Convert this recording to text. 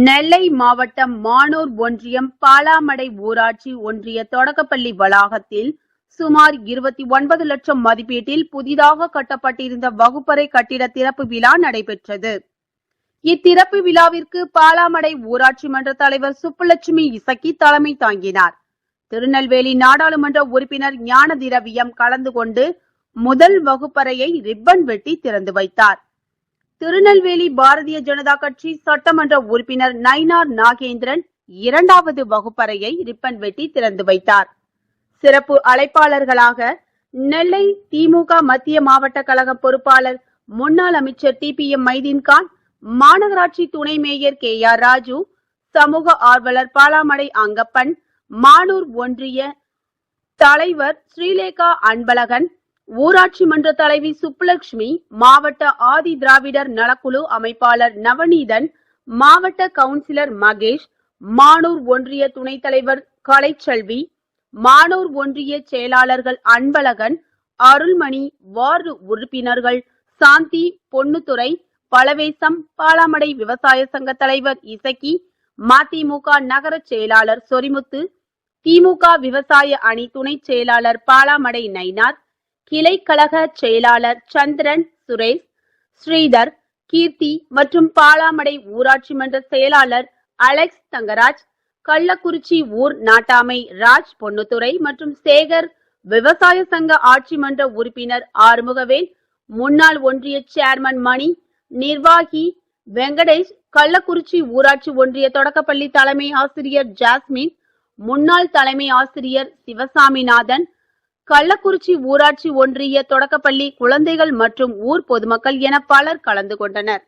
நெல்லை மாவட்டம் மானூர் ஒன்றியம் பாலாமடை ஊராட்சி ஒன்றிய தொடக்கப்பள்ளி வளாகத்தில் சுமார் 29 லட்சம் மதிப்பீட்டில் புதிதாக கட்டப்பட்டிருந்த வகுப்பறை கட்டிட திறப்பு விழா நடைபெற்றது. இத்திறப்பு விழாவிற்கு பாலாமடை ஊராட்சி மன்ற தலைவர் சுப்புலட்சுமி இசக்கி தலைமை தாங்கினார். திருநெல்வேலி நாடாளுமன்ற உறுப்பினர் ஞான திரவியம் கலந்து கொண்டு முதல் வகுப்பறையை ரிப்பன் வெட்டி திறந்து வைத்தார். திருநெல்வேலி பாரதிய ஜனதா கட்சி சட்டமன்ற உறுப்பினர் நயினார் நாகேந்திரன் இரண்டாவது வகுப்பறையை ரிப்பன் வெட்டி திறந்து வைத்தார். சிறப்பு அழைப்பாளர்களாக நெல்லை திமுக மத்திய மாவட்ட கழக பொறுப்பாளர் முன்னாள் அமைச்சர் TPM மைதீன்கான், மாநகராட்சி துணை மேயர் KR ராஜு, சமூக ஆர்வலர் பாலாமடை அங்கப்பன், மானூர் ஒன்றிய தலைவர் ஸ்ரீலேகா அன்பழகன், ஊராட்சி மன்ற தலைவி சுப்புலட்சுமி, மாவட்ட ஆதி திராவிடர் நலக்குழு அமைப்பாளர் நவநீதன், மாவட்ட கவுன்சிலர் மகேஷ், மானூர் ஒன்றிய துணைத் தலைவர் கலைச்செல்வி, மானூர் ஒன்றிய செயலாளர்கள் அன்பழகன், அருள்மணி, வார்டு உறுப்பினர்கள் சாந்தி, பொன்னுத்துறை, பலவேசம், பாலாமடை விவசாய சங்க தலைவர் இசக்கி, மதிமுக நகர செயலாளர் சொரிமுத்து, திமுக விவசாய அணி துணை செயலாளர் பாலாமடை நயினார், கிளை கழக செயலாளர் சந்திரன், சுரேஷ், ஸ்ரீதர், கீர்த்தி மற்றும் பாலாமடை ஊராட்சி மன்ற செயலாளர் அலெக்ஸ் தங்கராஜ், கள்ளக்குறிச்சி ஊர் நாட்டாமை ராஜ் பொன்னுத்துறை மற்றும் சேகர், விவசாய சங்க ஆட்சி மன்ற உறுப்பினர் ஆறுமுகவேல், முன்னாள் ஒன்றிய சேர்மன் மணி, நிர்வாகி வெங்கடேஷ், கள்ளக்குறிச்சி ஊராட்சி ஒன்றிய தொடக்கப்பள்ளி தலைமை ஆசிரியர் ஜாஸ்மின், முன்னாள் தலைமை ஆசிரியர் சிவசாமிநாதன், கள்ளக்குறிச்சி ஊராட்சி ஒன்றிய தொடக்கப்பள்ளி குழந்தைகள் மற்றும் ஊர் பொதுமக்கள் என பலர் கலந்து கொண்டனர்.